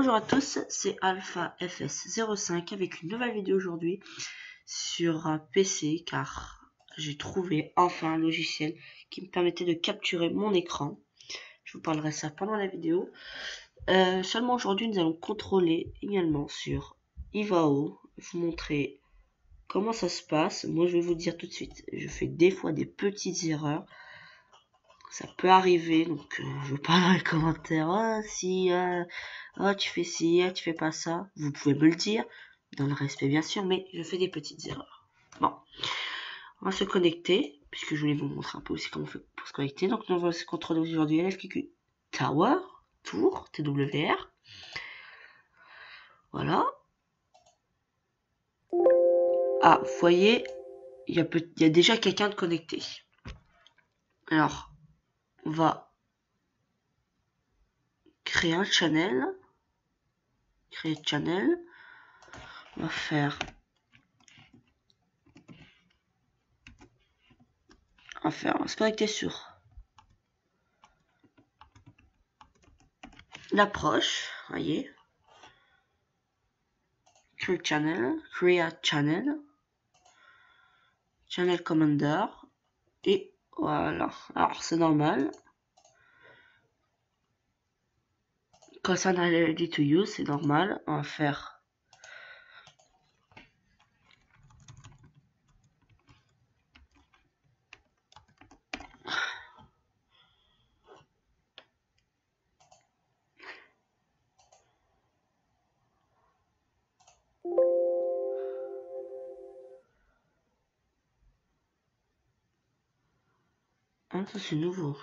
Bonjour à tous, c'est Alpha FS05 avec une nouvelle vidéo aujourd'hui sur un PC car j'ai trouvé enfin un logiciel qui me permettait de capturer mon écran. Je vous parlerai de ça pendant la vidéo. Seulement aujourd'hui nous allons contrôler également sur Ivao, vous montrer comment ça se passe. Moi je vais vous dire tout de suite, je fais des fois des petites erreurs. Ça peut arriver, donc je veux pas dans les commentaires, oh si, oh tu fais ci, tu fais pas ça. Vous pouvez me le dire, dans le respect bien sûr, mais je fais des petites erreurs. Bon, on va se connecter, puisque je voulais vous montrer un peu aussi comment on fait pour se connecter. Donc nous on va se contrôler aujourd'hui LFQQ Tower, Tour, TWR. Voilà. Ah, vous voyez, il y a déjà quelqu'un de connecté. Alors, on va créer un channel. Créer channel. On va faire on va se connecter sur l'approche, voyez, create channel, channel commander, et voilà. Alors c'est normal. Concern ready to use, c'est normal. On va faire ça c'est nouveau.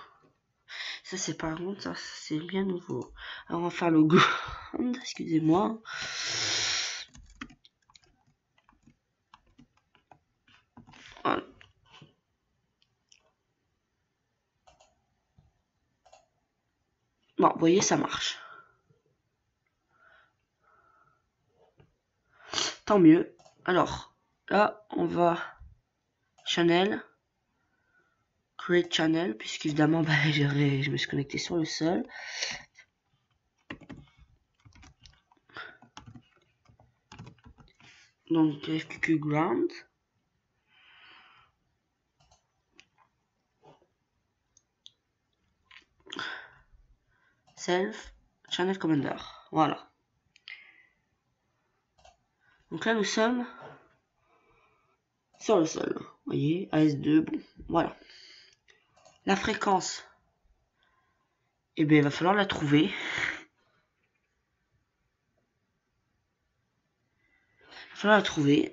Ça c'est par contre, ça c'est bien nouveau. Alors on va faire le go. Excusez-moi. Voilà. Bon, vous voyez, ça marche. Tant mieux. Alors, là, on va channel. Create channel, puisqu'évidemment bah, je me suis connecté sur le seul. Donc FQQ ground. Self channel commander. Voilà. Donc là nous sommes sur le sol. Vous voyez, AS2, bon, voilà. La fréquence, eh bien il va falloir la trouver.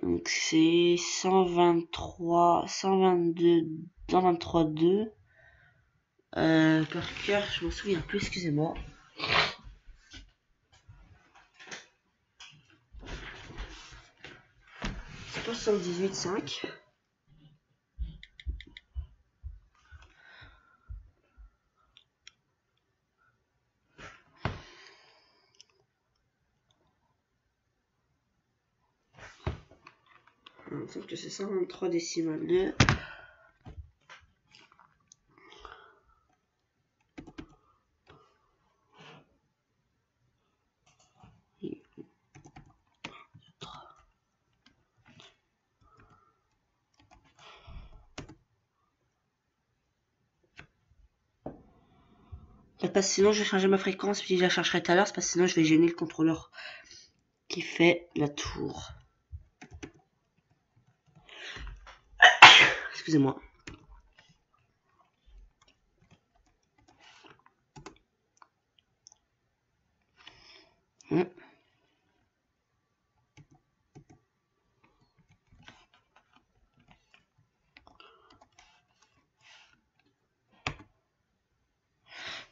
Donc c'est 123, 122, 123.2. Par cœur, je m'en souviens plus, excusez-moi. C'est 78.5. Il me semble que c'est 123 décimales 2. Parce que sinon je vais changer ma fréquence, puis je la chercherai tout à l'heure, parce que sinon je vais gêner le contrôleur qui fait la tour. Excusez-moi.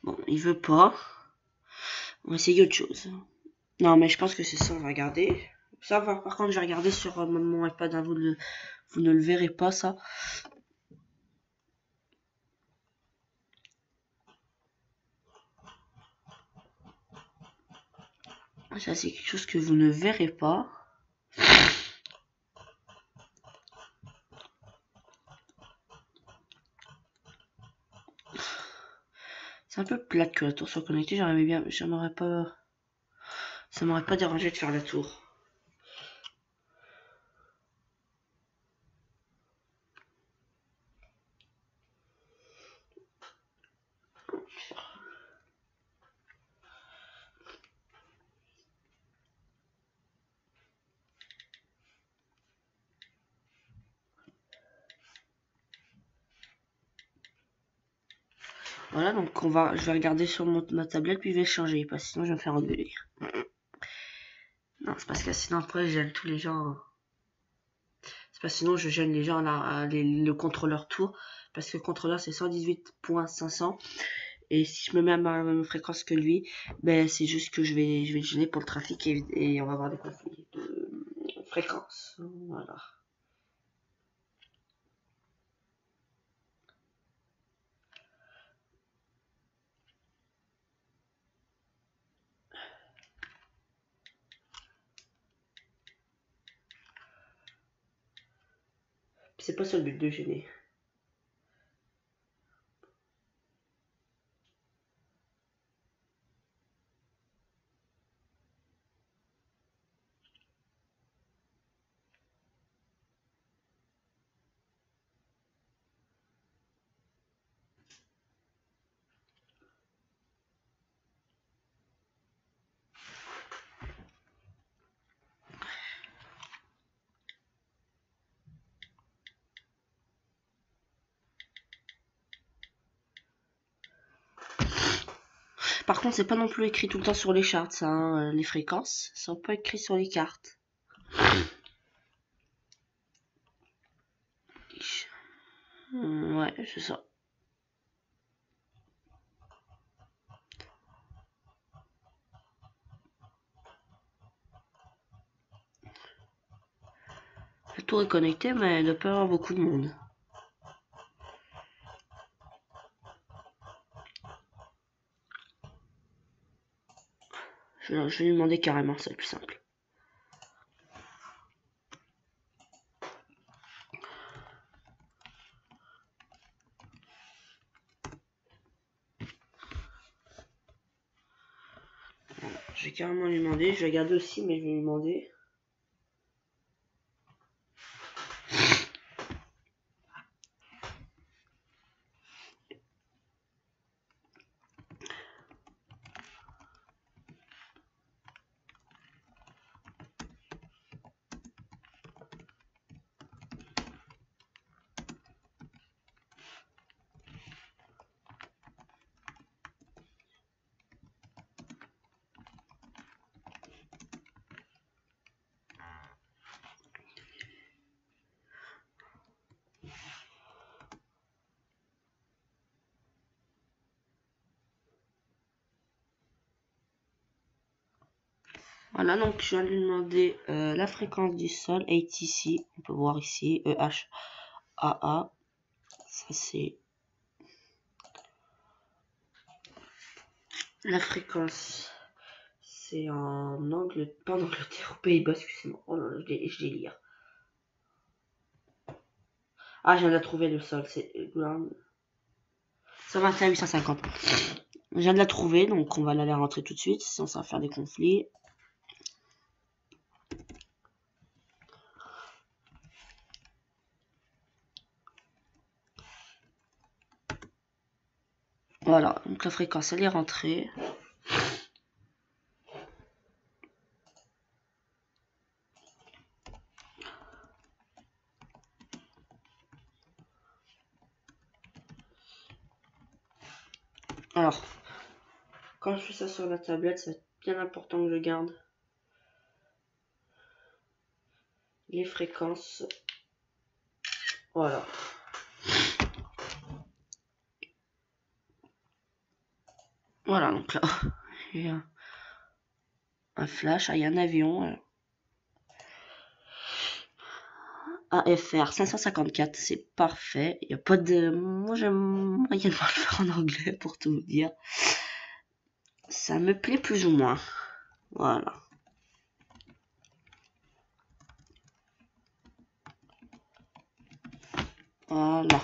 Bon, il veut pas. On va essayer autre chose. Non, mais je pense que c'est ça, on va regarder. Ça va, par contre, je vais regarder sur mon iPad, hein, vous ne le verrez pas, ça. Ça, c'est quelque chose que vous ne verrez pas. C'est un peu plate que la tour soit connectée, j'aimerais pas... Ça m'aurait pas dérangé de faire la tour. Voilà, donc je vais regarder sur ma tablette puis je vais changer, parce que sinon je vais me faire engueuler. Non, c'est parce que sinon après je gêne tous les gens. C'est parce que sinon je gêne les gens le contrôleur tour, parce que le contrôleur c'est 118.500 et si je me mets à la même fréquence que lui, ben c'est juste que je vais le gêner pour le trafic et on va avoir des conflits de fréquence. Voilà. C'est pas ça le but de gêner. Par contre, c'est pas non plus écrit tout le temps sur les charts, ça, hein, les fréquences, sont pas écrits sur les cartes. Ouais, c'est ça. La tour est connectée, mais elle ne peut pas avoir beaucoup de monde. Je vais lui demander carrément, c'est le plus simple. Je vais carrément lui demander, je vais regarder aussi, mais je vais lui demander. Voilà, donc je viens de lui demander la fréquence du sol, ATC, on peut voir ici, EHAA, ça c'est la fréquence, c'est en Angleterre, pas en Angleterre, aux Pays-Bas, excusez-moi, oh là là, je délire. Ah, je viens de la trouver le sol, c'est 121 850. Je viens de la trouver, donc on va la rentrer tout de suite, sinon ça va faire des conflits. Voilà, donc la fréquence elle est rentrée. Alors, quand je fais ça sur la tablette, c'est bien important que je garde les fréquences. Voilà. Voilà, donc là, il y a un flash, il y a un avion. AFR 554, c'est parfait. Il n'y a pas de... Moi, j'aime moyennement le faire en anglais, pour tout vous dire. Ça me plaît plus ou moins. Voilà. Voilà.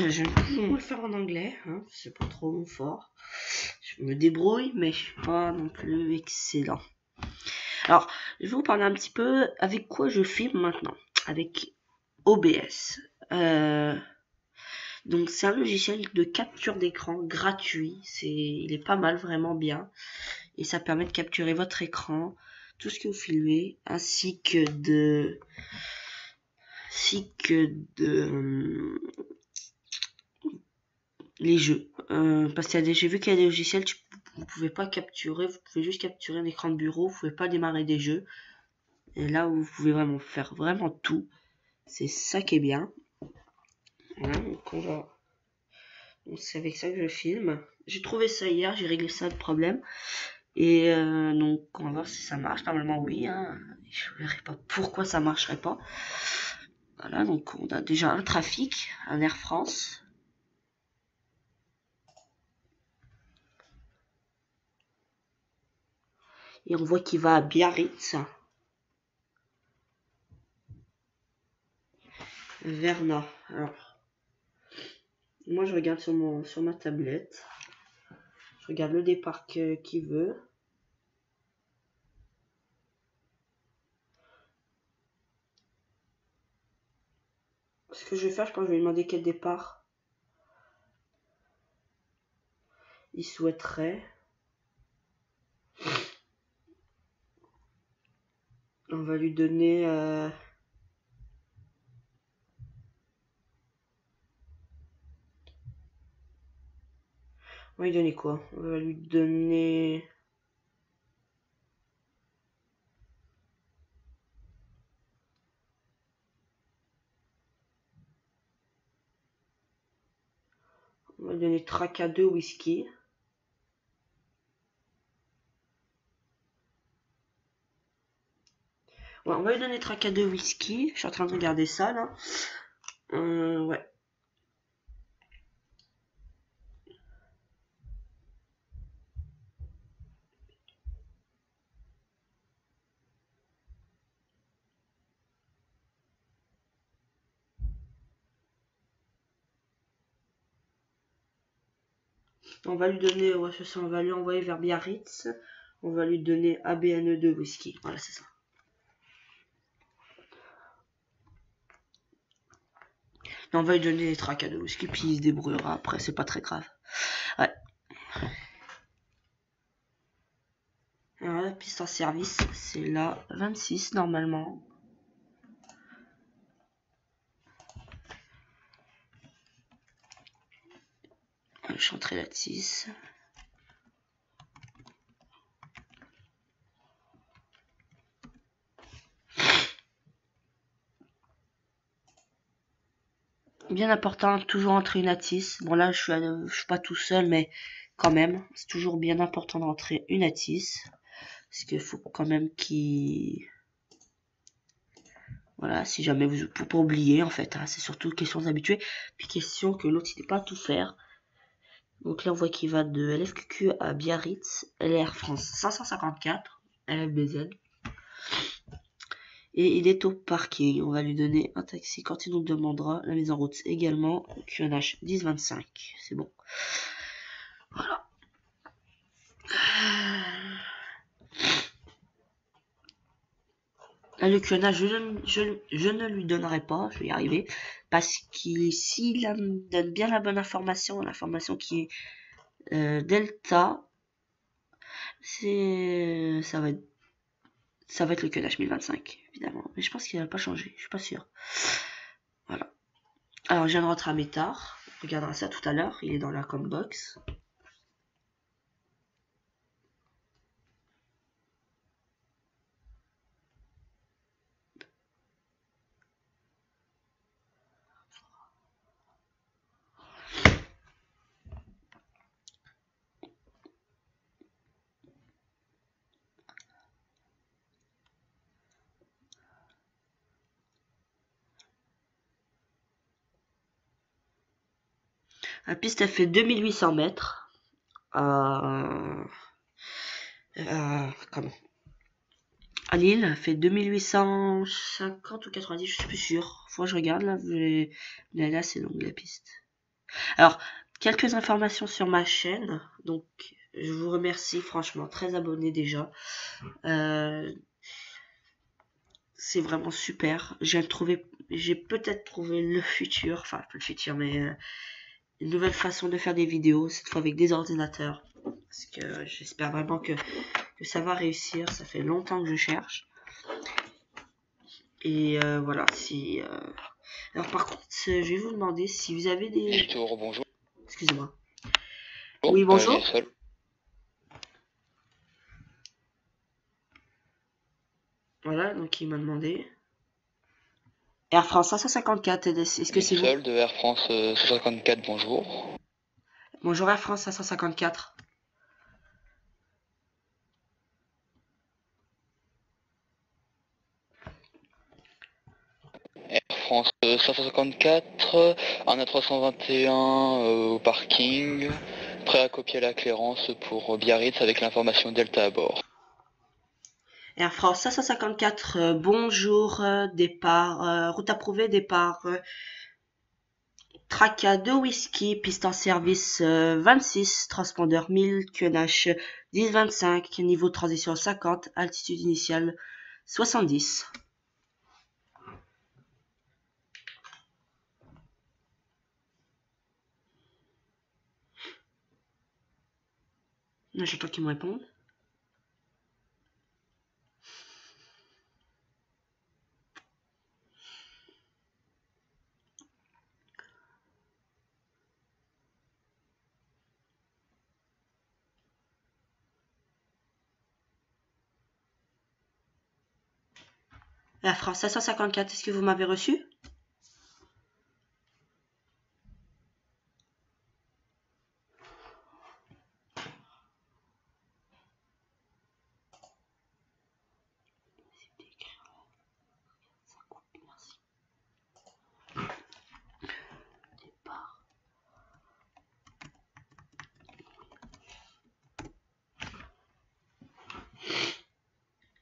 J'aime plus ou moins le faire en anglais, hein, c'est pas trop fort. Je me débrouille, mais je suis pas non plus excellent. Alors, je vais vous parler un petit peu avec quoi je filme maintenant. Avec OBS. Donc c'est un logiciel de capture d'écran gratuit. Il est pas mal, vraiment bien. Et ça permet de capturer votre écran, tout ce que vous filmez, ainsi que les jeux. Parce qu'il y a j'ai vu qu'il y a des logiciels, vous pouvez pas capturer, vous pouvez juste capturer un écran de bureau, vous pouvez pas démarrer des jeux. Et là où vous pouvez vraiment faire vraiment tout, c'est ça qui est bien. Voilà, donc c'est avec ça que je filme. J'ai trouvé ça hier, j'ai réglé ça le problème. Et donc on va voir si ça marche. Normalement oui, hein. Je verrai pas pourquoi ça marcherait pas. Voilà, donc on a déjà un trafic, un Air France. Et on voit qu'il va à Biarritz. Verna. Alors, moi je regarde sur ma tablette. Je regarde le départ qu'il veut. Ce que je vais faire, je pense que je vais lui demander quel départ il souhaiterait. On va lui donner... On va lui donner quoi? On va lui donner... On va lui donner Traca 2 whisky. Ouais, on va lui donner Traca 2 whisky. Je suis en train de regarder ça là. Ouais. On va lui donner, ouais, c'est ça, on va lui envoyer vers Biarritz. On va lui donner ABNE2 whisky. Voilà, c'est ça. Et on va lui donner les tracas de whisky, puis il se débrouillera après, c'est pas très grave. Ouais. Alors la piste en service, c'est la 26 normalement. Je suis entré la 6. Bien important, toujours entrer une ATIS. Bon là, je suis pas tout seul, mais quand même, c'est toujours bien important d'entrer une ATIS. Parce qu'il faut quand même qu'il... Voilà, si jamais vous... Pour pas oublier, en fait, hein, c'est surtout question d'habituer. Puis question que l'autre, il n'est pas à tout faire. Donc là, on voit qu'il va de LFQQ à Biarritz, LR France 554, LFBZ. Et il est au parking. On va lui donner un taxi quand il nous demandera. La mise en route également. QNH 1025. C'est bon. Voilà. Là, le QNH, je ne lui donnerai pas. Je vais y arriver. Parce que s'il donne bien la bonne information, l'information qui est Delta, ça va être le QNH 1025, évidemment. Mais je pense qu'il va pas changer. Je suis pas sûr. Voilà. Alors, je viens de rentrer à Métard. On regardera ça tout à l'heure. Il est dans la combox. La piste, elle fait 2800 mètres. Comment à Lille, elle fait 2850 ou 90, je suis plus sûr. Faut que je regarde là, mais là c'est longue la piste. Alors, quelques informations sur ma chaîne. Donc, je vous remercie franchement, 13 abonnés déjà. C'est vraiment super. J'ai peut-être trouvé le futur, enfin pas le futur, mais une nouvelle façon de faire des vidéos, cette fois avec des ordinateurs. Parce que j'espère vraiment que ça va réussir. Ça fait longtemps que je cherche. Et voilà, si... Alors par contre, je vais vous demander si vous avez des... Bonjour. Excusez-moi. Oui, bonjour. Voilà, donc il m'a demandé. Air France 554, est-ce que c'est vous? De Air France 154, bonjour. Bonjour Air France 554. Air France 554, un A321 au parking, prêt à copier la clairance pour Biarritz avec l'information Delta à bord. Air France 554, bonjour, départ, route approuvée, départ, Traca 2 whisky, piste en service 26, transpondeur 1000, QNH 1025, niveau de transition 50, altitude initiale 70. J'attends qu'ils me répondent. Air France 554, est-ce que vous m'avez reçu?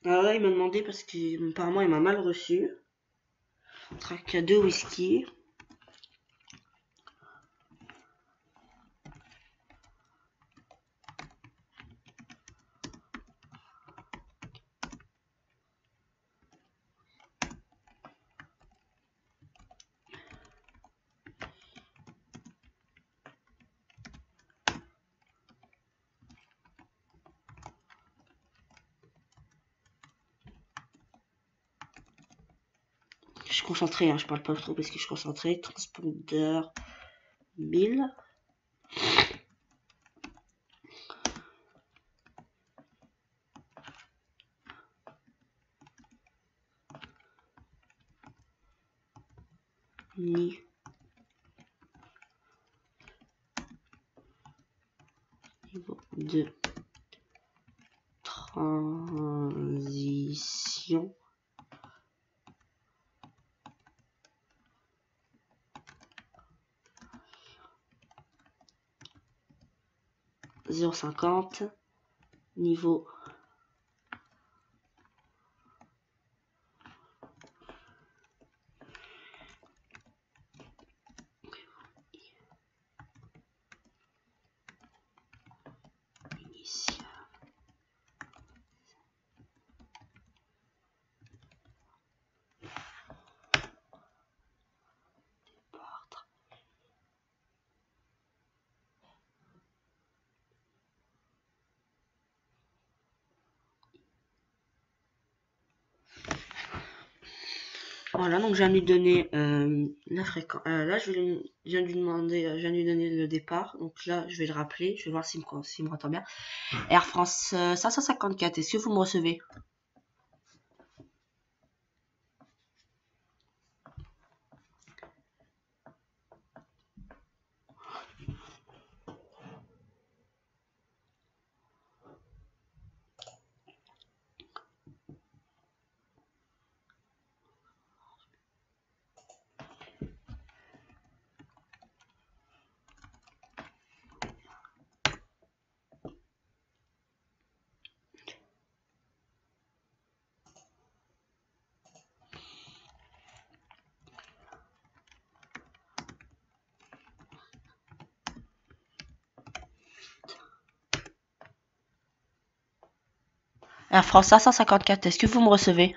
Ah ouais, il m'a demandé parce qu'apparemment il m'a mal reçu. Traca 2 whisky. Je suis concentré, hein, je parle pas trop parce que je suis concentré. Transpondeur 1000. Niveau de transition 0,50, niveau initial. Voilà, donc j'ai lui donner la fréquence. Là, je viens de lui demander, je viens de lui donner le départ. Donc là, je vais le rappeler. Je vais voir s'il me entend bien. Air France 554, est-ce que vous me recevez? Air France 554, est-ce que vous me recevez?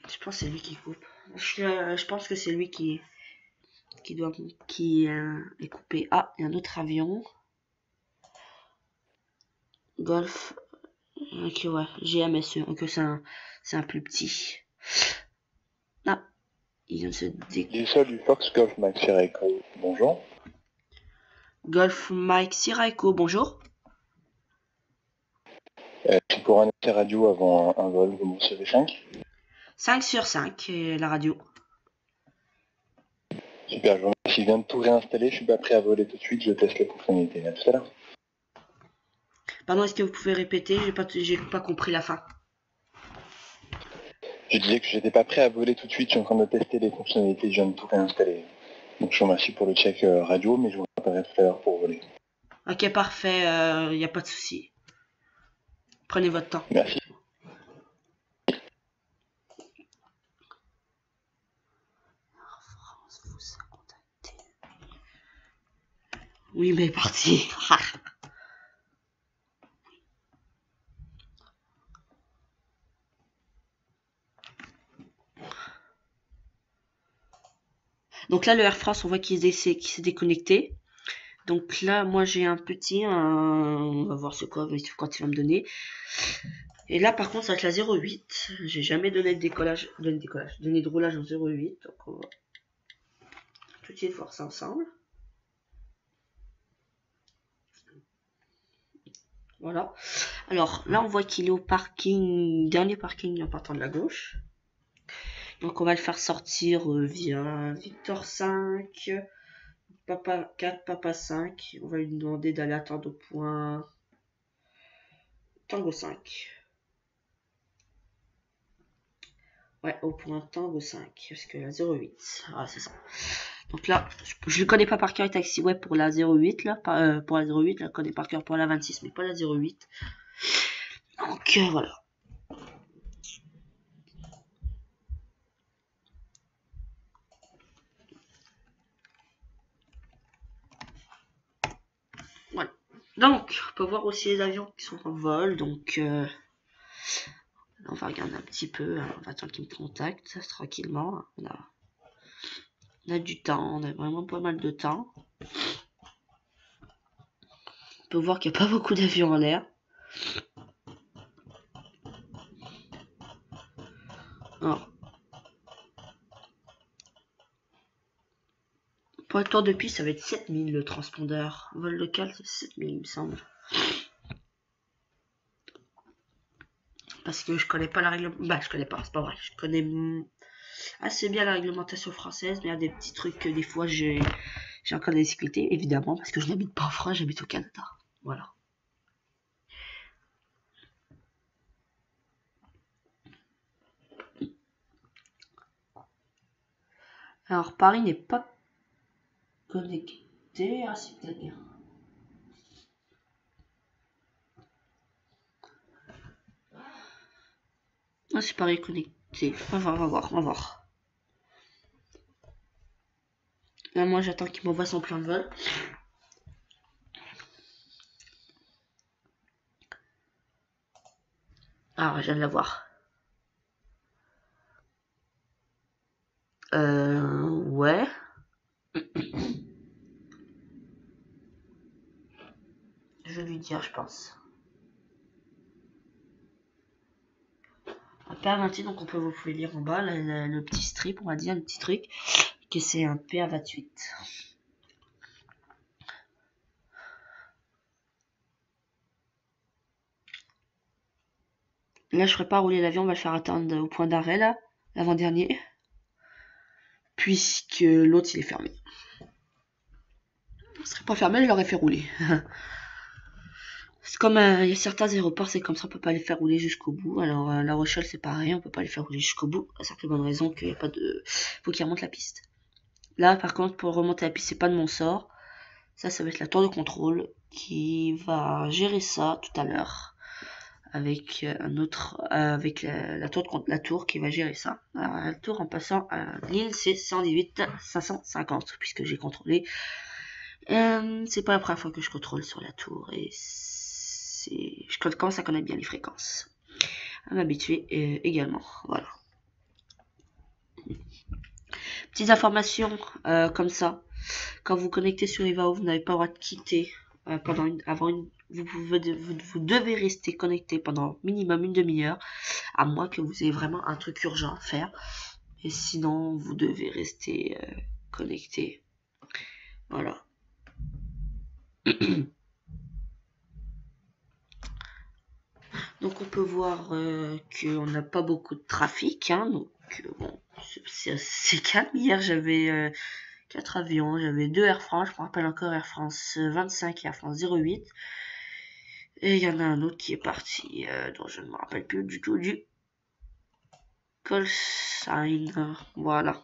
Je pense que c'est lui qui coupe. Je pense que c'est lui qui est coupé. Ah, il y a un autre avion. Golf. Ok, ouais. GMSE. Ok, c'est un plus petit. Ah, il vient de se Du sol du Fox Golf Mike Sierra Echo, bonjour. Golf Mike Sierra Echo, bonjour. C'est pour un essai radio avant un vol, vous me recevez 5? 5 sur 5, et la radio. Super, je vous remercie. Je viens de tout réinstaller, je suis pas prêt à voler tout de suite, je teste les fonctionnalités. À tout à l'heure. Pardon, est-ce que vous pouvez répéter? J'ai pas compris la fin. Je disais que j'étais pas prêt à voler tout de suite, je suis en train de tester les fonctionnalités, je viens de tout réinstaller. Donc je vous remercie pour le check radio, mais je vous rappellerai tout à l'heure pour voler. Ok, parfait, y a pas de souci. Prenez votre temps. Merci. Oui, mais parti. Donc là, le Air France, on voit qu'il s'est déconnecté. Donc là, moi, j'ai un petit... on va voir ce quoi quand il va me donner. Et là, par contre, ça va être la 08. J'ai jamais donné de donné de roulage en 08. Donc on va tout de suite voir ça ensemble. Voilà. Alors là, on voit qu'il est au parking, dernier parking en partant de la gauche. Donc on va le faire sortir via Victor 5, Papa 4, Papa 5. On va lui demander d'aller attendre au point Tango 5. Ouais, au point Tango 5, parce que la 08. Ah, c'est ça. Donc là, je ne connais pas par cœur les taxiway pour la 08, là. Pour la 08, je la connais par cœur pour la 26, mais pas la 08. Donc voilà. Voilà. Donc, on peut voir aussi les avions qui sont en vol. Donc, on va regarder un petit peu. On va attendre qu'ils me contactent tranquillement. On a du temps. On a vraiment pas mal de temps. On peut voir qu'il n'y a pas beaucoup d'avions en l'air. Alors, pour le tour de piste, ça va être 7000 le transpondeur. Vol local, c'est 7000, il me semble. Parce que je connais pas la réglementation. Bah, je connais pas, c'est pas vrai. Je connais assez bien la réglementation française, mais il y a des petits trucs que des fois j'ai encore des difficultés, évidemment, parce que je n'habite pas en France, j'habite au Canada. Voilà. Alors, Paris n'est pas connecté. Ah, c'est peut-être bien. Ah, c'est Paris connecté. On va voir, on va voir. Là, moi, j'attends qu'il m'envoie son plan de vol. Ah, je viens de l'avoir. Ouais. Je vais lui dire, je pense. Un PA28, donc vous pouvez lire en bas, le petit strip, on va dire, le petit truc, que c'est un PA28. Là, je ferai pas rouler l'avion, on va le faire attendre au point d'arrêt, là, l'avant-dernier. Puisque l'autre, il est fermé. Il serait pas fermé, je l'aurais fait rouler. C'est comme il y a certains aéroports, c'est comme ça, on peut pas les faire rouler jusqu'au bout. Alors La Rochelle, c'est pareil, on peut pas les faire rouler jusqu'au bout. À certaines bonnes raisons qu'il n'y a pas de, faut qu'ils remontent la piste. Là, par contre, pour remonter la piste, c'est pas de mon sort. Ça va être la tour de contrôle qui va gérer ça tout à l'heure avec un autre, avec la tour qui va gérer ça. Alors, la tour en passant à l'île, c'est 118 550 puisque j'ai contrôlé C'est pas la première fois que je contrôle sur la tour et je commence à connaître bien les fréquences. À m'habituer également. Voilà. Petites informations comme ça. Quand vous connectez sur Ivao, vous n'avez pas le droit de quitter vous devez rester connecté pendant minimum une demi-heure, à moins que vous ayez vraiment un truc urgent à faire. Et sinon, vous devez rester connecté. Voilà. Donc on peut voir qu'on n'a pas beaucoup de trafic, hein, donc bon, c'est calme. Hier j'avais 4 avions, j'avais 2 Air France, je me rappelle encore Air France 25 et Air France 08. Et il y en a un autre qui est parti, dont je ne me rappelle plus du tout, du call sign. Voilà.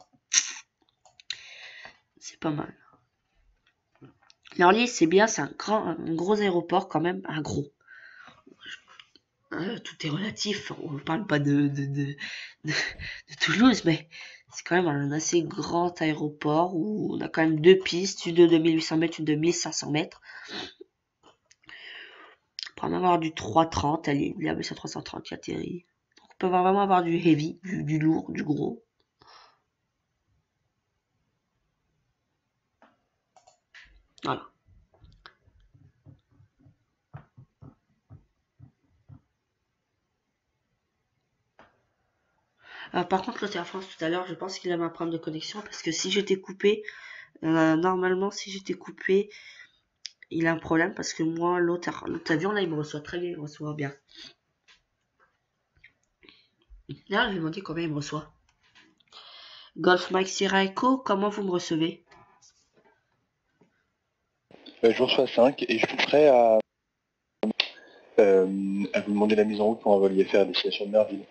C'est pas mal. L'Orly, c'est bien, c'est un gros aéroport quand même, un gros. Tout est relatif, on ne parle pas de Toulouse, mais c'est quand même un assez grand aéroport où on a quand même 2 pistes, une de 2800 mètres, une de 1500 mètres. On peut en avoir du 330, elle est l'Airbus A330 qui atterrit. Donc on peut vraiment avoir du heavy, du lourd, du gros. Voilà. Par contre, l'autre Air France tout à l'heure, je pense qu'il a un problème de connexion parce que si j'étais coupé, normalement, si j'étais coupé, il a un problème parce que moi, l'autre avion là, il me reçoit très bien, il me reçoit bien. Là, je vais demander combien il me reçoit. Golf Mike Sierra Echo, comment vous me recevez? Je vous reçois 5 et je suis prêt à vous demander la mise en route pour un vol IFR à destination de Merville.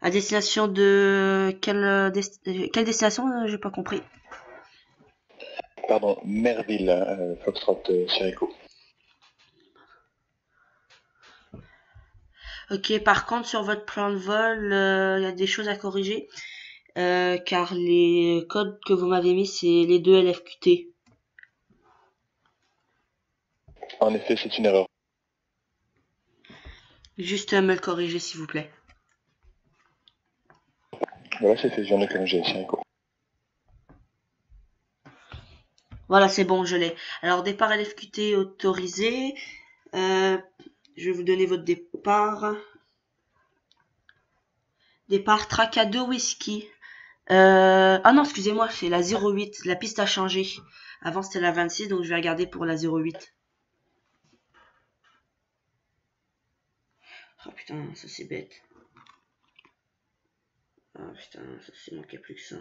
À destination de quelle destination? J'ai pas compris. Pardon, Merville, Foxtrot Sierra Echo. Ok, par contre, sur votre plan de vol, il y a des choses à corriger. Car les codes que vous m'avez mis, c'est les deux LFQT. En effet, c'est une erreur. Juste me le corriger, s'il vous plaît. Voilà, c'est fait, je viens de corriger Sierra Echo. Voilà, c'est bon, je l'ai. Alors, départ LFQT autorisé. Je vais vous donner votre départ. Départ Traca 2 Whisky. Ah non, excusez-moi, c'est la 08. La piste a changé. Avant, c'était la 26, donc je vais regarder pour la 08. Oh putain, ça c'est bête. Ah putain, ça c'est manqué plus que ça.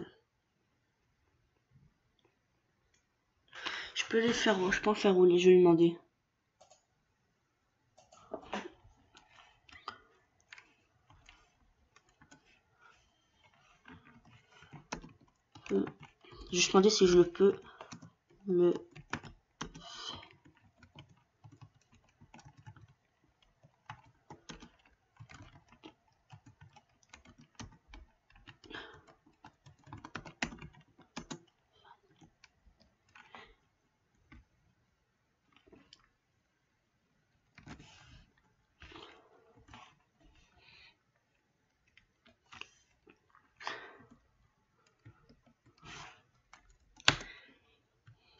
Je peux en faire rouler, je vais lui demander. Juste demander si je le peux le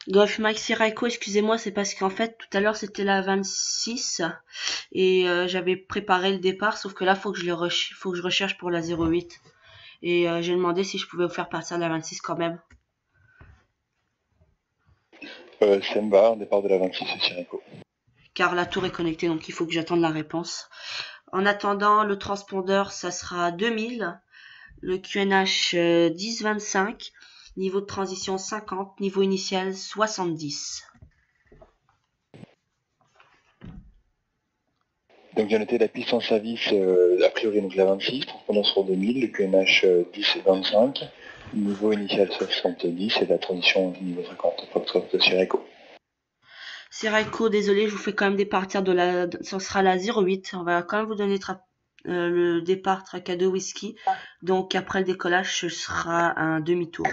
Golf Mike Sierra Echo, excusez-moi, c'est parce qu'en fait, tout à l'heure, c'était la 26 et j'avais préparé le départ, sauf que là, faut que je recherche pour la 08. Et j'ai demandé si je pouvais vous faire passer à la 26 quand même. Semba, départ de la 26 et Sierra Echo. Car la tour est connectée, donc il faut que j'attende la réponse. En attendant, le transpondeur, ça sera 2000. Le QNH 1025. Niveau de transition 50. Niveau initial 70. Donc j'ai noté la piste en service, a priori donc la 26, transpondant sur 2000, le QNH 10 et 25, niveau initial 70 et la transition niveau 50, Foxtrot Sierra Echo. Sierra Echo, désolé, je vous fais quand même départir ce sera la 08. On va quand même vous donner le départ Traca 2 Whisky. Donc après le décollage, ce sera un demi-tour.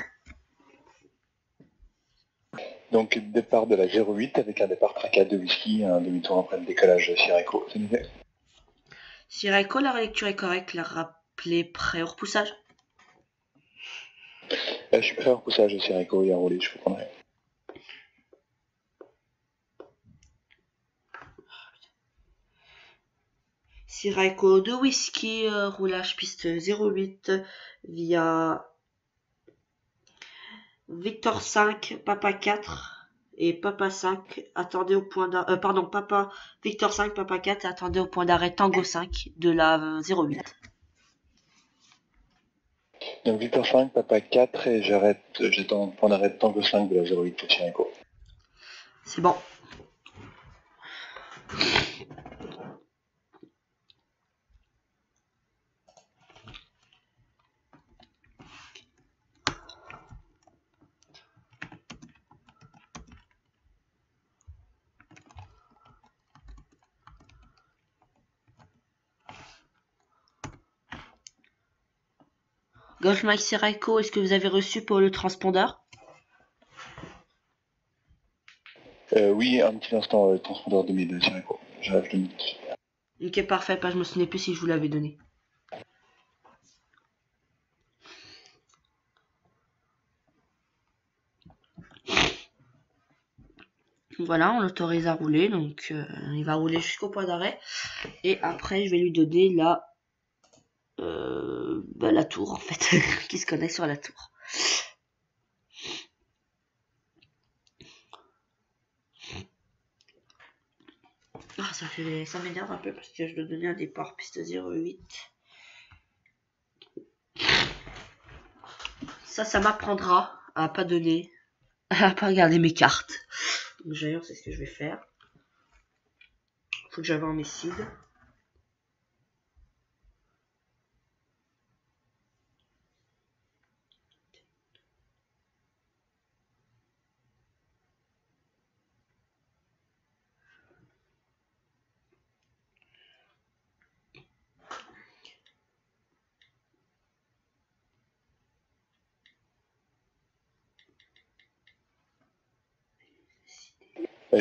Donc départ de la 08 avec un départ tracas de whisky, un demi-tour après le décollage Sirocco. C'est noté. Sirocco, la relecture est correcte, la rappeler prêt au repoussage. Je suis prêt au repoussage de Sirocco et à rouler, je comprendrai. Sirocco de whisky, roulage piste 08 via Victor 5, Papa 4 et Papa 5. Attendez au point d'arrêt. Papa Victor 5, Papa 4, attendez au point d'arrêt Tango 5 de la 08. Donc Victor 5, Papa 4 et j'attends au point d'arrêt Tango 5 de la 08 pour Sirocco. C'est bon. Golf Mike Sirocco, est-ce que vous avez reçu pour le transpondeur? Oui, un petit instant, transpondeur 2000 Sirocco. J'arrive 2 minutes. Ok, parfait, pas, je me souvenais plus si je vous l'avais donné. Voilà, on l'autorise à rouler, donc il va rouler jusqu'au point d'arrêt. Et après, je vais lui donner la tour, en fait, qui se connecte sur la tour. Ah, ça m'énerve un peu parce que je dois donner un départ piste 08. Ça m'apprendra à pas donner, à pas regarder mes cartes. Donc d'ailleurs, c'est ce que je vais faire. Faut que j'avance mes cibles.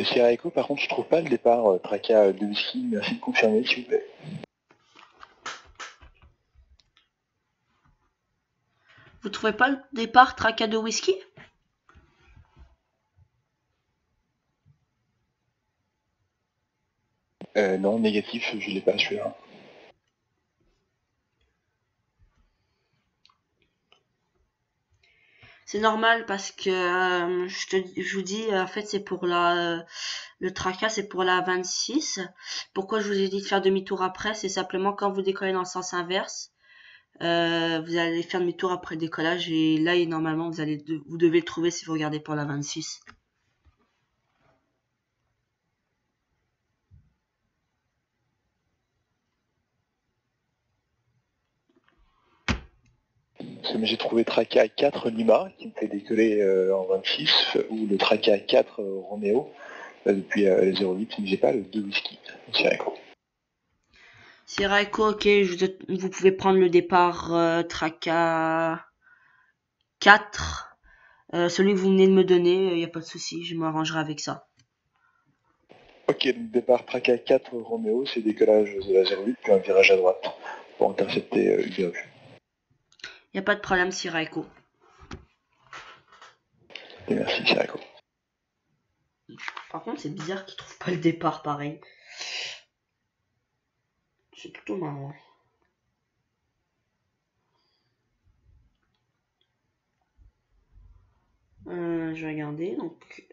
Sirocco, par contre, je trouve pas le départ tracas de whisky. Merci de confirmer, s'il vous plaît. Vous trouvez pas le départ tracas de whisky? Non, négatif, je l'ai pas celui-là. C'est normal parce que je vous dis, en fait, c'est pour le tracas, c'est pour la 26. Pourquoi je vous ai dit de faire demi-tour après? C'est simplement quand vous décollez dans le sens inverse, vous allez faire demi-tour après le décollage et là, normalement, vous devez le trouver si vous regardez pour la 26. Mais j'ai trouvé tracas 4 Lima qui me fait décoller en 26 ou le tracas 4 Romeo depuis le 08, mais j'ai pas le 2 whisky. Sirocco. Sirocco, ok, vous pouvez prendre le départ tracas 4. Celui que vous venez de me donner, il n'y a pas de souci, je m'arrangerai avec ça. Ok, donc départ tracas 4 Romeo, c'est décollage de la 08 puis un virage à droite pour intercepter Uberu. Il n'y a pas de problème, Sirocco. Et merci Sirocco. Par contre, c'est bizarre qu'il trouve pas le départ pareil. C'est plutôt marrant. Je vais regarder, donc...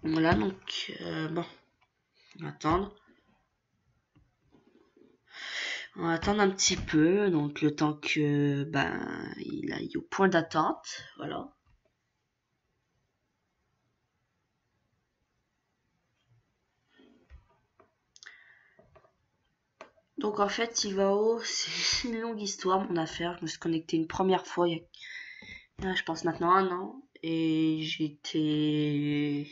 Voilà, donc bon, on va attendre. On va attendre un petit peu, donc le temps que il aille au point d'attente, voilà. Donc en fait, Ivao, c'est une longue histoire, mon affaire. Je me suis connecté une première fois il y a je pense maintenant 1 an, et j'étais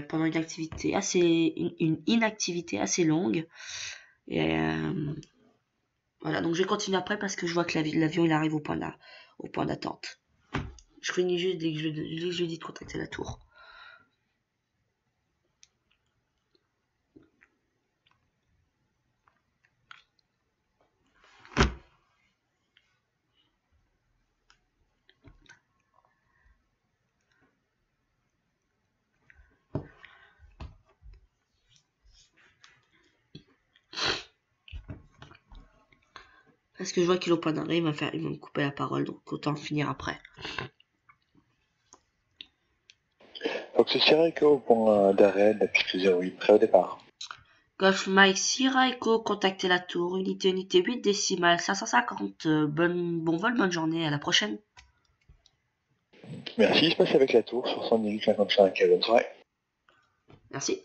pendant une activité une inactivité assez longue. Et voilà, donc je continue après parce que je vois que l'avion il arrive au point d'attente. Je finis juste dès que je lui dis de contacter la tour. Parce que je vois qu'il est au point d'arrêt, il va me couper la parole, donc autant finir après. Donc ceci est au point d'arrêt de la piste 08, prêt au départ. Golf Mike Sierra Echo, contactez la tour, unité 8 décimales 550, bon vol, bonne journée, à la prochaine. Merci, il se passe avec la tour, 78-55, bonne soirée. Merci.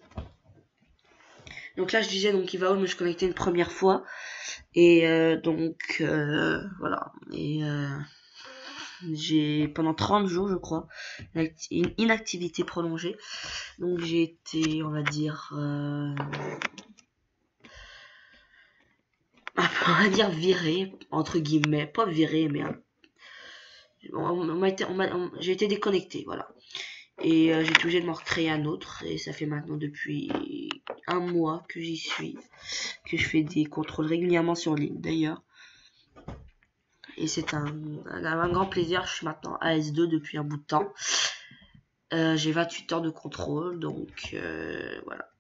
Donc là je disais, donc il va où, je me suis connecté une première fois, et voilà, et j'ai pendant 30 jours je crois, une inactivité prolongée, donc j'ai été, on va dire, viré, entre guillemets, pas viré, mais j'ai été déconnecté, voilà. Et j'ai été obligé de m'en recréer un autre, et ça fait maintenant depuis 1 mois que j'y suis, que je fais des contrôles régulièrement sur ligne d'ailleurs. Et c'est un grand plaisir, je suis maintenant AS2 depuis un bout de temps. J'ai 28 heures de contrôle, donc voilà.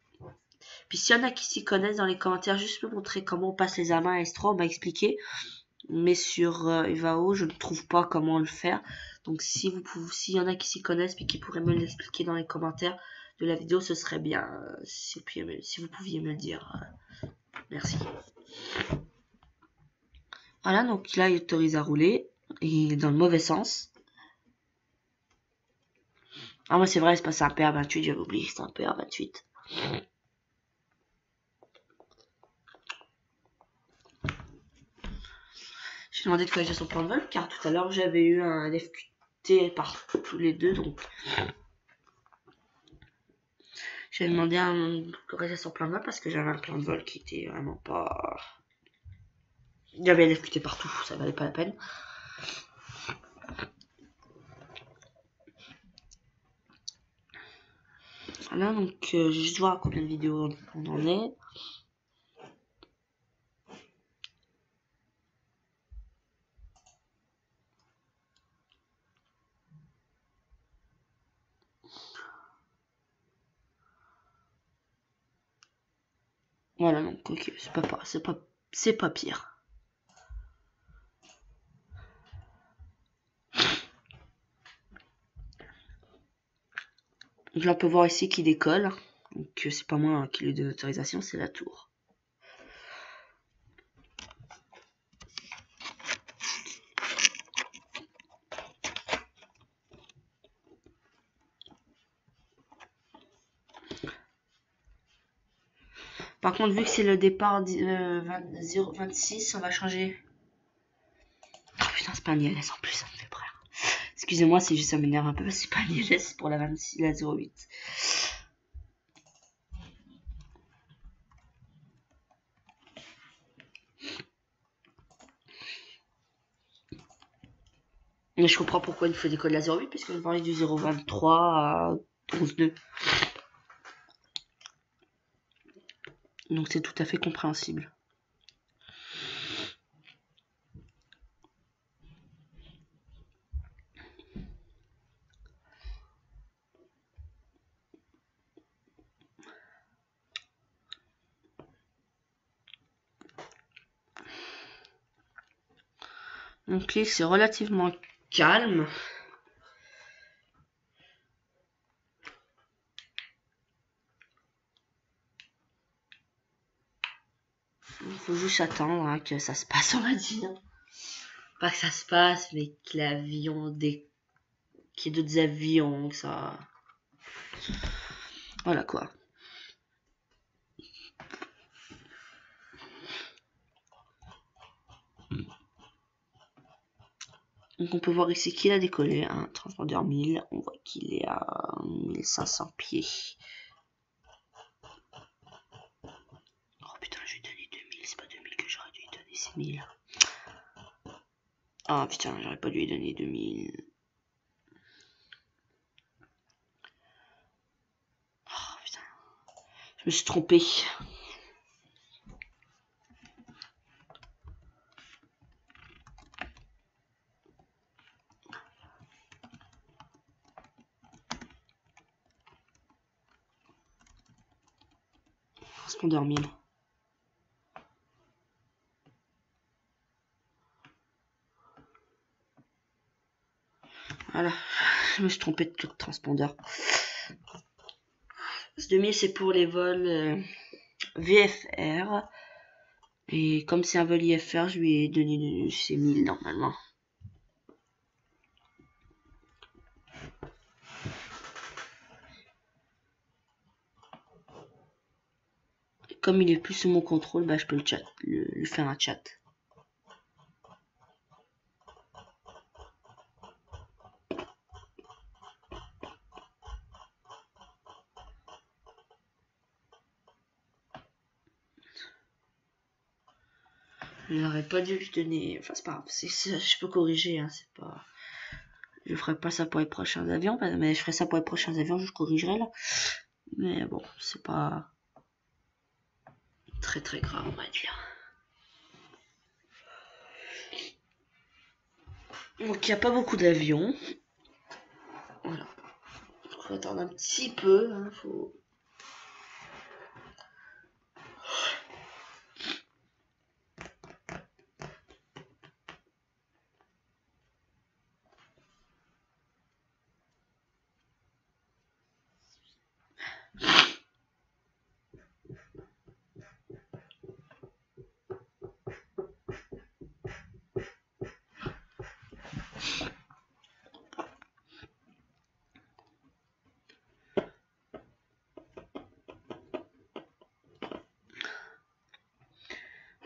Puis s'il y en a qui s'y connaissent dans les commentaires, juste me montrer comment on passe les examens à S3, on m'a expliqué. Mais sur Evao, je ne trouve pas comment le faire. Donc s'il y en a qui s'y connaissent et qui pourraient me l'expliquer dans les commentaires de la vidéo, ce serait bien. Si vous pouviez me le dire. Merci. Voilà, donc là il autorise à rouler. Il est dans le mauvais sens. Ah moi c'est vrai, c'est pas un PR28, j'avais oublié, c'est un PR28. J'ai demandé de corriger son plan de vol car tout à l'heure j'avais eu un FQT par tous les deux, donc j'ai demandé à corriger son plan de vol parce que j'avais un plan de vol qui était vraiment pas... Il y avait LFQT partout, ça valait pas la peine. Voilà, donc je vais juste voir à combien de vidéos on en est. Voilà, donc ok, c'est pas pire. Donc là, on peut voir ici qu'il décolle. Donc c'est pas moi qui lui donne l'autorisation, c'est la tour. Par contre, vu que c'est le départ 026, on va changer. Oh putain, c'est pas un ILS en plus, ça me fait peur. Excusez-moi, c'est juste ça m'énerve un peu parce que c'est pas un ILS, c'est pour la 26, la 08. Mais je comprends pourquoi il faut décoller la 08, puisque je parlais du 023 à 11.2. Donc c'est tout à fait compréhensible. Donc l'île c'est relativement calme. Il faut juste attendre hein, que ça se passe, on va dire. Pas que ça se passe, mais que l'avion qu'il y ait d'autres avions, que ça... Voilà quoi. Donc on peut voir ici qu'il a décollé, un transpondeur 1000, on voit qu'il est à 1500 pieds. Oh putain, je lui ai donné 2000, c'est pas 2000 que j'aurais dû lui donner, c'est 1000. Ah putain, j'aurais pas dû lui donner 2000. Oh putain, je me suis trompé. Transpondeur 1000. Voilà, je me suis trompé de tout transpondeur. Ce 2000 c'est pour les vols VFR. Et comme c'est un vol IFR, je lui ai donné ces 1000 normalement. Et comme il est plus sous mon contrôle, bah je peux lui faire un chat. J'aurais pas dû lui donner. Enfin, c'est pas grave. Je peux corriger. Hein, c'est pas. Je ferai pas ça pour les prochains avions. Mais je ferai ça pour les prochains avions. Je corrigerai là. Mais bon, c'est pas très très grave, on va dire. Donc, il n'y a pas beaucoup d'avions. Voilà. Il faut attendre un petit peu. Hein, faut...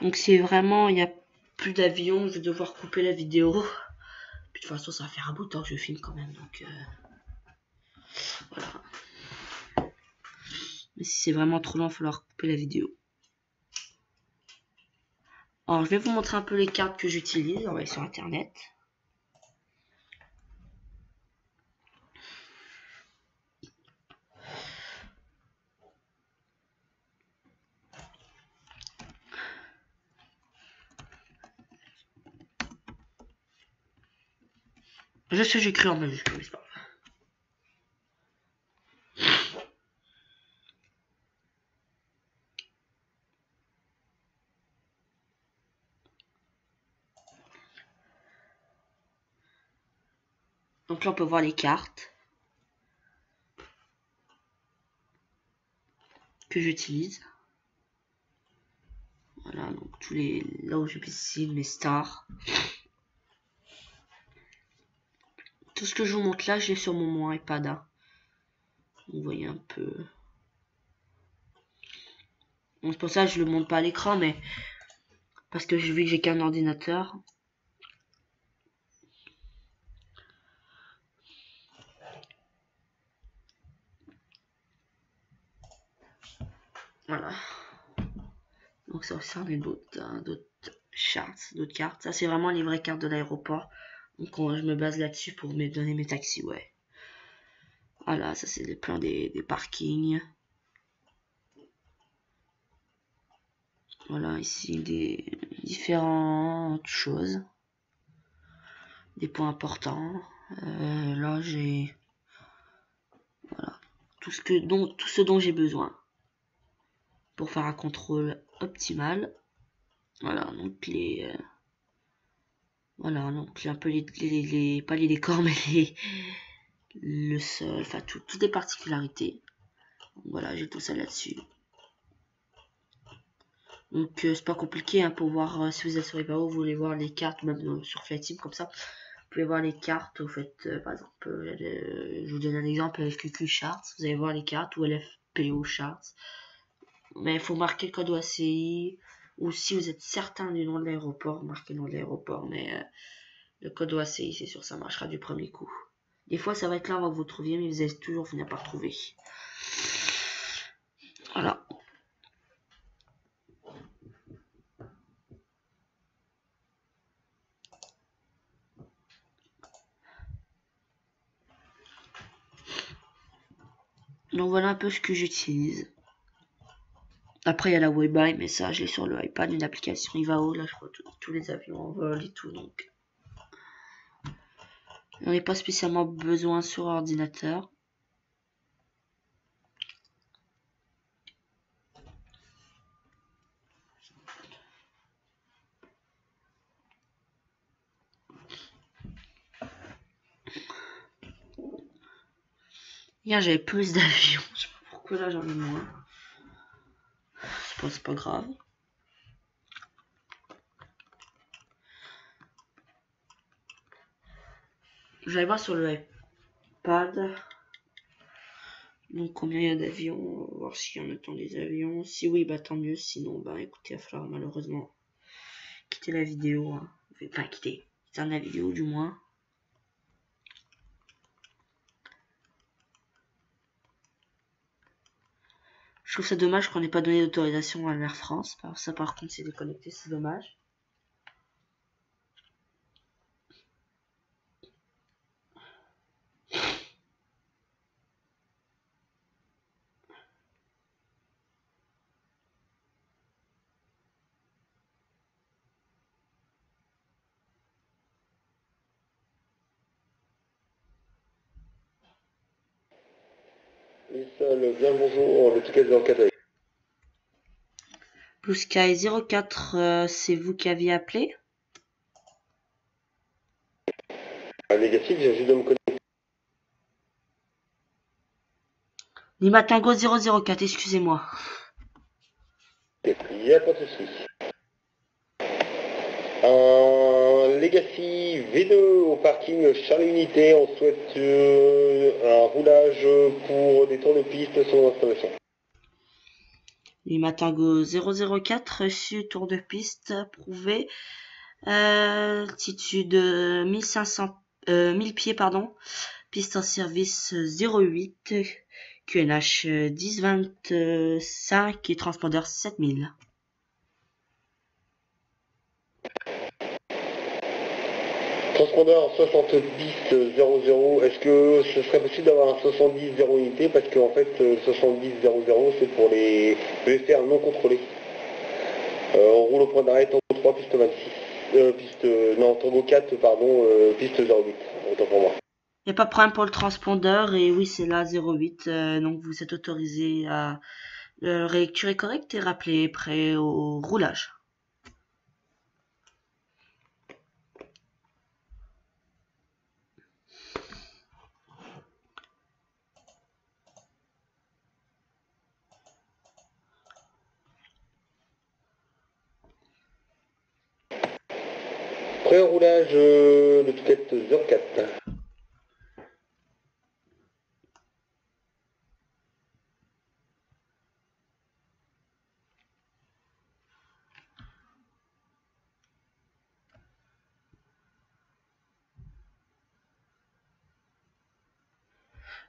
Donc si vraiment il n'y a plus d'avions, je vais devoir couper la vidéo. Puis de toute façon, ça va faire un bout de temps que je filme quand même. Donc voilà. Mais si c'est vraiment trop long, il va falloir couper la vidéo. Alors je vais vous montrer un peu les cartes que j'utilise. On va aller sur internet. Je sais, j'écris en majuscule, mais c'est pas grave. Donc là, on peut voir les cartes que j'utilise. Voilà, donc tous les là où je dessine mes stars. Tout ce que je vous montre là, j'ai sur mon iPad. Hein. Vous voyez un peu. Donc, c'est pour ça que je le montre pas à l'écran, mais parce que vu que j'ai qu'un ordinateur. Voilà. Donc ça aussi, on a d'autres charts, d'autres cartes. Ça, c'est vraiment les vraies cartes de l'aéroport. Donc je me base là-dessus pour me donner mes taxiways. Voilà, ça c'est les plans des parkings. Voilà, ici des différentes choses. Des points importants. Là, j'ai... Voilà. Tout ce dont j'ai besoin. Pour faire un contrôle optimal. Voilà, donc les... voilà, donc un peu pas les décors, mais le sol, enfin toutes les particularités. Donc, voilà, j'ai tout ça là-dessus. Donc c'est pas compliqué hein, pour voir si vous êtes sur Ivao, vous voulez voir les cartes, même sur Flightsim comme ça. Vous pouvez voir les cartes, vous faites par exemple, je vous donne un exemple, LFQQ Charts, vous allez voir les cartes, ou LFPO Charts. Mais il faut marquer le code OACI, ou si vous êtes certain du nom de l'aéroport, marquez le nom de l'aéroport, mais le code OACI, c'est sûr, ça marchera du premier coup. Des fois, ça va être là avant que vous trouviez, mais vous allez toujours finir par trouver. Voilà. Donc voilà un peu ce que j'utilise. Après il y a la Waybuy, mais ça je l'ai sur le iPad, une application Ivao, là je crois tous les avions en vol et tout, donc on n'est pas spécialement besoin sur ordinateur. Hier j'avais plus d'avions, je sais pas pourquoi là j'en ai moins. C'est pas grave. J'allais voir sur le iPad. Donc combien il y a d'avions, voir s'il y en a tant des avions. Si oui, bah tant mieux. Sinon, bah écoutez, il va falloir malheureusement quitter la vidéo. Hein. Enfin quitter la vidéo du moins. Je trouve ça dommage qu'on n'ait pas donné d'autorisation à l'Air France. Ça par contre c'est déconnecté, c'est dommage. Bien bonjour, le ticket 04 avec. Blue Sky 04, c'est vous qui aviez appelé? Négatif, j'ai juste de me connecter. Lima Tango 004, excusez-moi. Il n'y a pas de souci. Un Legacy V2 au parking Charlie Unité, on souhaite un roulage pour des tours de piste sur l'installation. Lima Tango 004, reçu, tour de piste, prouvé. Altitude 1000 pieds, pardon. Piste en service 08, QNH 1025 et transpondeur 7000. Transpondeur 7000, est-ce que ce serait possible d'avoir un 70 0 unité parce qu'en fait 70 00 c'est pour les VFR non contrôlés. On roule au point d'arrêt Tango 3 piste 26. Non, Tango 4 pardon, piste 08, autant pour moi. Il n'y a pas de problème pour le transpondeur et oui c'est là 08, donc vous êtes autorisé à rélecture est correcte et rappelez prêt au roulage. Prêt au roulage, le ticket 04.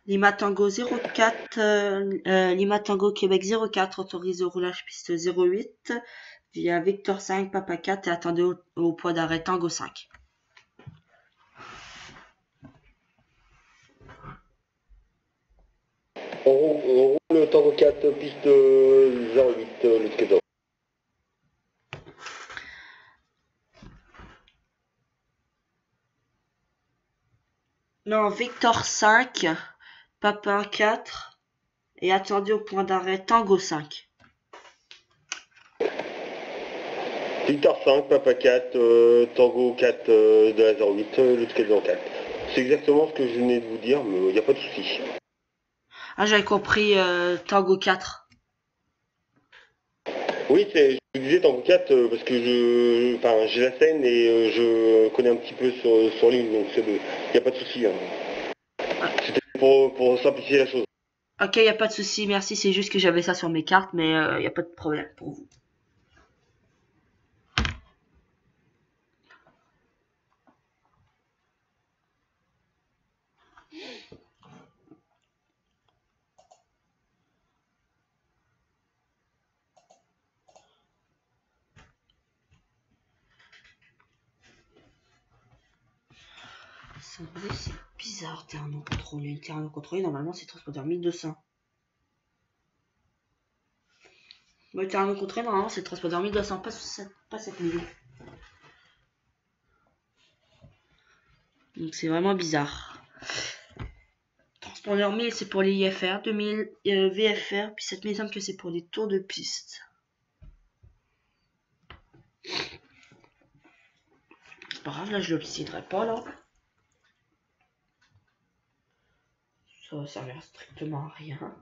Lima Tango 04, Lima Tango Québec 04, autorisé au roulage piste 08 via Victor 5 Papa 4 et attendez au point d'arrêt Tango 5. On roule Tango 4 piste 08, le ticket 0. Non, Victor 5 Papa 4 et attendu au point d'arrêt Tango 5. Victor 5, Papa 4, Tango 4 de la 08, le ticket 04. C'est exactement ce que je venais de vous dire, mais il n'y a pas de souci. Ah, j'avais compris Tango 4. Oui, je vous disais Tango 4 parce que j'ai la scène et je connais un petit peu sur ligne, donc il n'y a pas de souci. Hein. Ouais. C'était pour simplifier la chose. Ok, y a pas de souci, merci. C'est juste que j'avais ça sur mes cartes, mais y a pas de problème pour vous. C'est vrai, c'est bizarre, terrain non contrôlé. Terrain non contrôlé, normalement, c'est transporteur 1200. Le terrain non contrôlé, normalement, c'est transporteur 1200, pas 7000. Donc, c'est vraiment bizarre. Transpondeur 1000, c'est pour les IFR, 2000 VFR, puis 7000, il semble que c'est pour les tours de piste. C'est pas grave, là, je l'obsiderai pas, là. Ça va servir strictement à rien.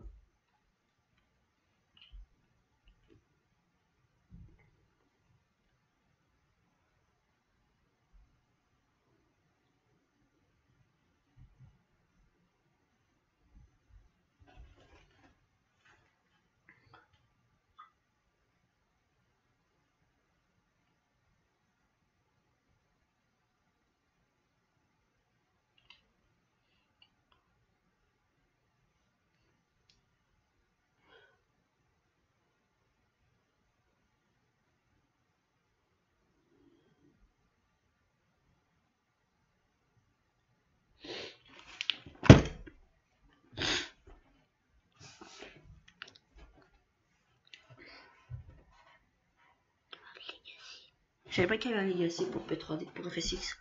Je savais pas qu'il y avait un legacy pour P3D, pour FSX.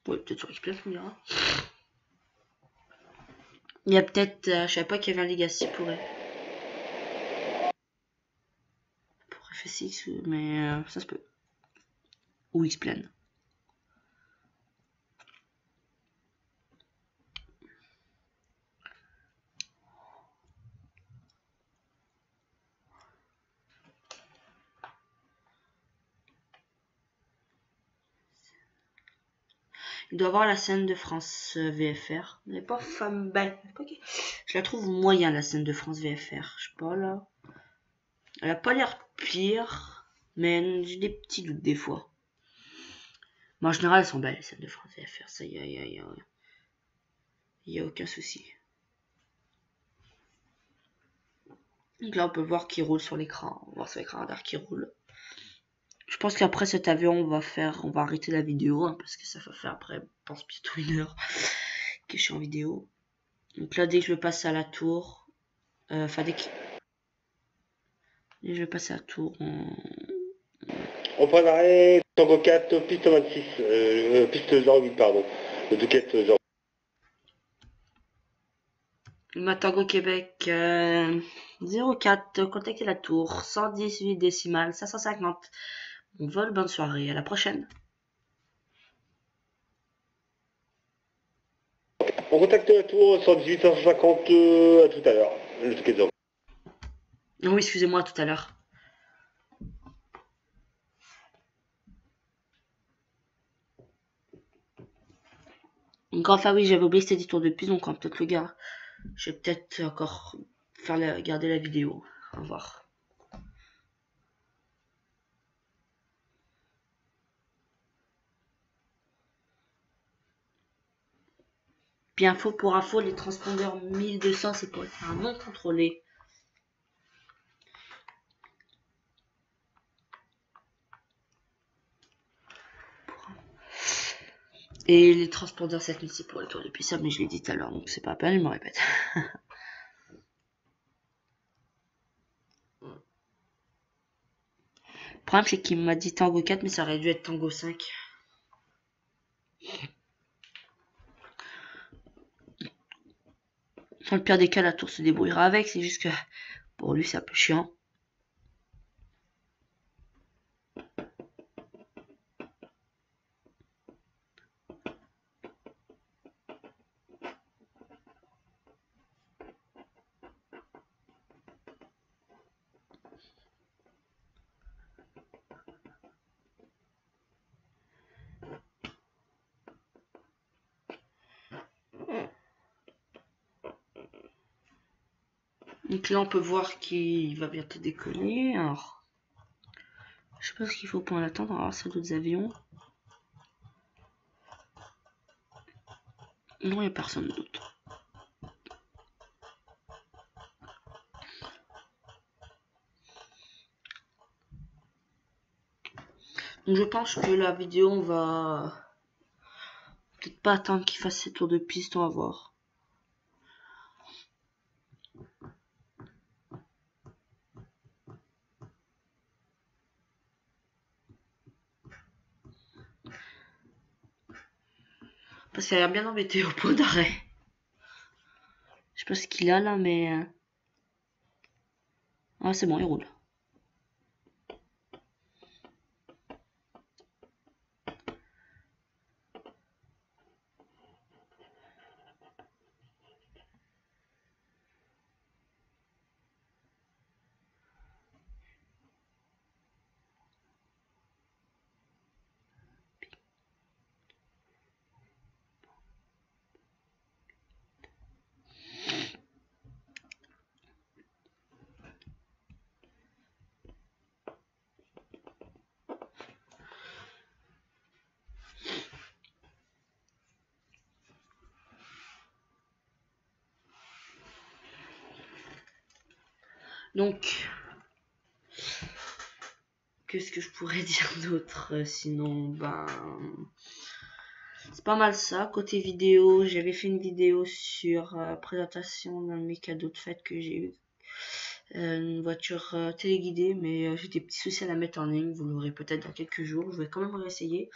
Ouais, peut-être sur Express, on dira. Il y a peut-être, je savais pas qu'il y avait un legacy pour FSX, mais ça se peut. Ou X-Plane. Il doit avoir la scène de France VFR. Elle n'est pas femme belle. Je la trouve moyen, la scène de France VFR. Je sais pas, là. Elle a pas l'air pire, mais j'ai des petits doutes des fois. Mais en général, elles sont belles, les scènes de France VFR. Ça, y a aucun souci. Donc là, on peut voir qu'il roule sur l'écran. On va voir sur l'écran radar qui roule. Je pense qu'après cet avion, on va arrêter la vidéo, hein, parce que ça va faire après, je pense, bientôt 1 heure que je suis en vidéo. Donc là, dès que je passe à la tour, dès que je vais passer à la tour, On prend l'arrêt, Tango 4, piste 26, piste 08, pardon. Le Duquette 08. Matango Québec 04, contactez la tour, 118 décimales, 550. Bon vol, bonne soirée, à la prochaine. On contacte la tour 118 150, à tout à l'heure. Le Duquette 08. Oui, excusez-moi tout à l'heure. Donc enfin oui, j'avais oublié que c'était des tours de piste, donc on va peut-être le garder. Je vais peut-être encore garder la vidéo. Au revoir. Puis info pour info, les transpondeurs 1200, c'est pour être un non contrôlé. Et les transpondeurs 7000, c'est pour les tours de piste, mais je l'ai dit tout à l'heure, donc c'est pas la peine, je me répète. Le problème, c'est qu'il m'a dit Tango 4, mais ça aurait dû être Tango 5. Dans le pire des cas, la tour se débrouillera avec, c'est juste que pour lui, c'est un peu chiant. Donc là on peut voir qu'il va bientôt décoller. Alors je sais pas ce qu'il faut pour l'attendre. Alors c'est d'autres avions. Non, il n'y a personne d'autre. Donc je pense que la vidéo on va peut-être pas attendre qu'il fasse ses tours de piste, on va voir. Parce qu'elle a bien embêté au point d'arrêt. Je sais pas ce qu'il a là, mais... Ah c'est bon, il roule. Donc, qu'est-ce que je pourrais dire d'autre sinon, ben... C'est pas mal ça. Côté vidéo, j'avais fait une vidéo sur présentation d'un de mes cadeaux de fête que j'ai eu. Une voiture téléguidée, mais j'ai des petits soucis à la mettre en ligne. Vous l'aurez peut-être dans quelques jours. Je vais quand même réessayer.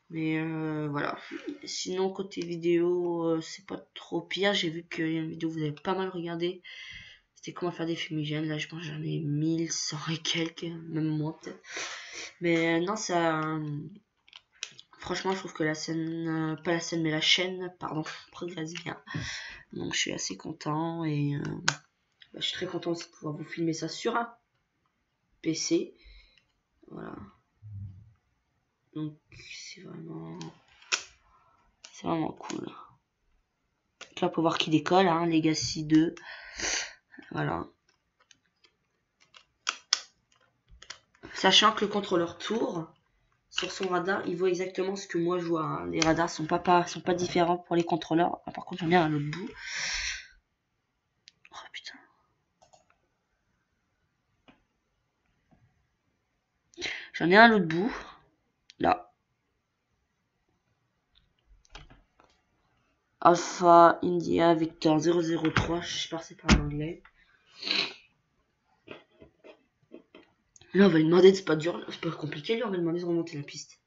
Mais voilà. Sinon, côté vidéo, c'est pas trop pire. J'ai vu qu'il y a une vidéo que vous avez pas mal regardé. C'était comment faire des fumigènes. Là, je pense que j'en ai 1100 et quelques, même moins peut-être. Mais non, ça... franchement, je trouve que la scène... pas la scène, mais la chaîne, pardon, progresse bien. Donc, je suis assez content. Et bah, je suis très content aussi de pouvoir vous filmer ça sur un PC. Voilà. Donc, c'est vraiment cool. Tu vas pouvoir qu'il décolle, hein, Legacy 2. Voilà. Sachant que le contrôleur tour sur son radar, il voit exactement ce que moi je vois. Hein. Les radars sont pas différents pour les contrôleurs. Ah, par contre, j'en ai un à l'autre bout. Oh putain. J'en ai un à l'autre bout. Là. Alpha India Victor 003. Je sais pas si c'est par l'anglais. Là, on va lui demander de... c'est pas dur, c'est pas compliqué. Là, on va lui demander de remonter la piste.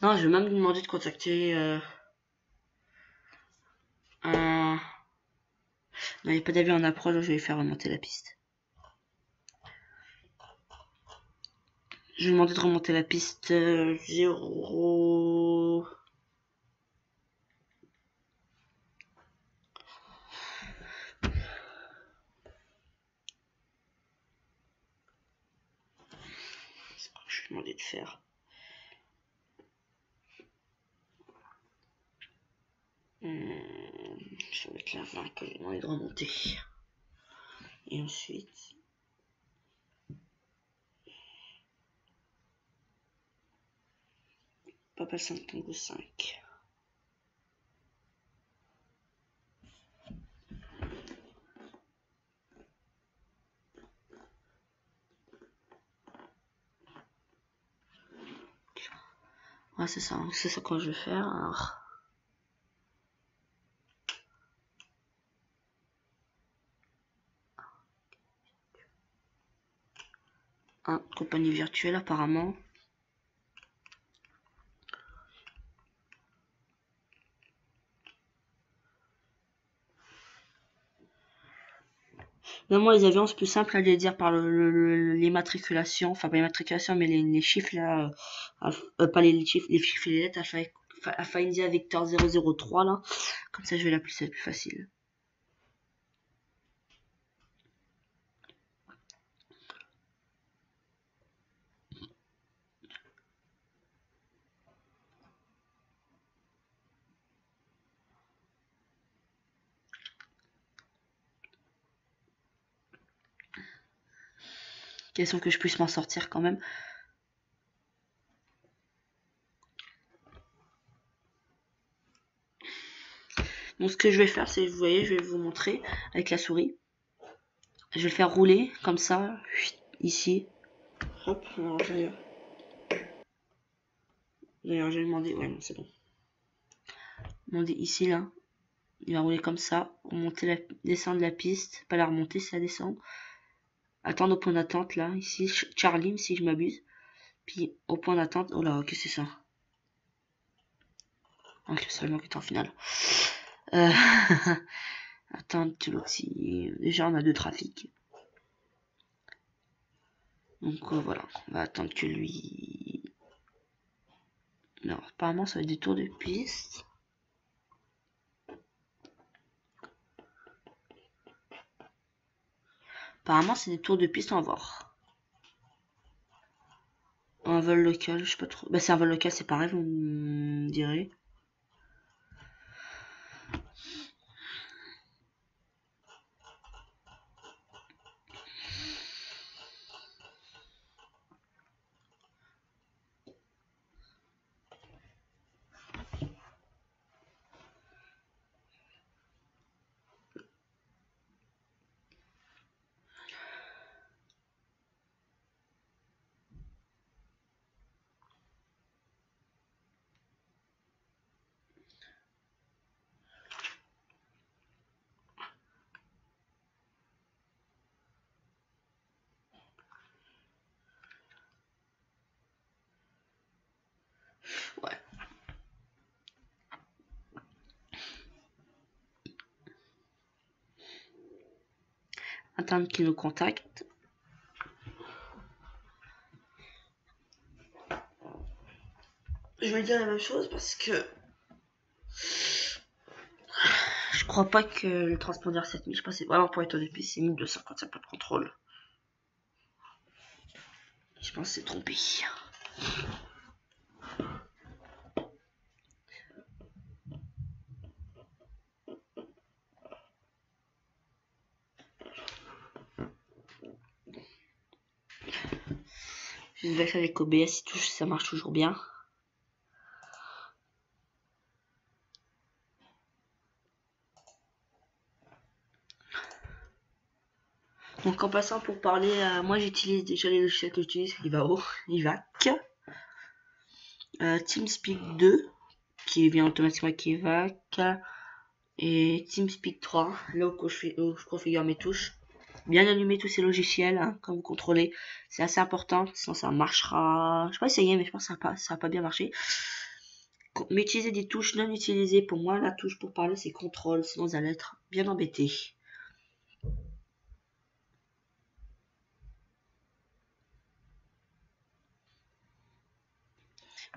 Non, je vais même lui demander de contacter un... Non, il n'y a pas d'avion en approche, donc je vais lui faire remonter la piste. Je vais lui demander de remonter la piste 0... Je vais lui demander de faire. Je vais mettre la 20 que je vais lui demander de remonter. Et ensuite... Papa 5 Tango 5. Ouais, c'est ça que je vais faire. Alors... compagnie virtuelle apparemment. Normalement les avions c'est plus simple à les dire par l'immatriculation, enfin pas l'immatriculation mais les chiffres là, pas les chiffres, les chiffres et les lettres Alpha India Victor 003 là, comme ça je vais l'appeler, c'est plus facile. Question que je puisse m'en sortir quand même. Donc ce que je vais faire, c'est, vous voyez, je vais vous montrer avec la souris. Je vais le faire rouler comme ça, ici. Hop, alors d'ailleurs, j'ai demandé, ouais, non, c'est bon. Demander ici, là. Il va rouler comme ça, monter descendre la piste, pas la remonter, c'est la descendre. Attendre au point d'attente, là, ici, Charlie, si je m'abuse. Puis au point d'attente, oh là, qu'est-ce que c'est ça? Ok, c'est le qui est en finale. Attendre que l'autre, déjà on a 2 trafics. Donc voilà, on va attendre que lui... Non, apparemment ça va être des tours de piste. Apparemment c'est des tours de piste, on va voir. Un vol local, je sais pas trop. Bah c'est un vol local, c'est pareil, vous me direz. Ouais. Attendre qu'il nous contacte. Je vais dire la même chose parce que je crois pas que le transpondeur 7000, je pense que c'est vraiment pour être au début, c'est 1200 quand il n'y a pas de contrôle. Je pense que c'est trompé. Je vais avec OBS, si touche, ça marche toujours bien. Donc en passant pour parler, moi j'utilise déjà les logiciels que j'utilise, Ivao, Ivac, TeamSpeak 2 qui vient automatiquement avec Ivac et TeamSpeak 3 là où je configure mes touches. Bien allumer tous ces logiciels hein, quand vous contrôlez, c'est assez important, sinon ça marchera. Je sais pas essayer, mais je pense que ça va pas bien marcher. Mais utiliser des touches non utilisées, pour moi la touche pour parler c'est contrôle, sinon vous allez être bien embêté.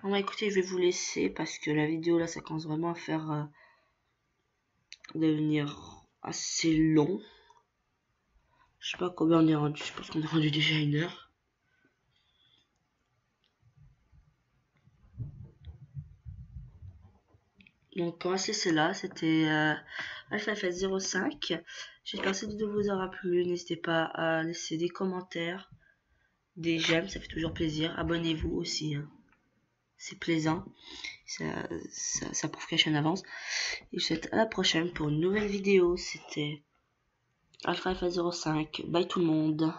Bon bah écoutez, je vais vous laisser parce que la vidéo là ça commence vraiment à faire devenir assez long. Je sais pas combien on est rendu, je pense qu'on est rendu déjà 1 heure. Donc on va se laisser là, c'était AlphaFS05. J'espère que cette vidéo vous aura plu, n'hésitez pas à laisser des commentaires, des j'aime, ça fait toujours plaisir. Abonnez-vous aussi, hein. C'est plaisant, ça prouve que je suis en avance. Et je vous souhaite à la prochaine pour une nouvelle vidéo, c'était AlphaFS05, bye tout le monde.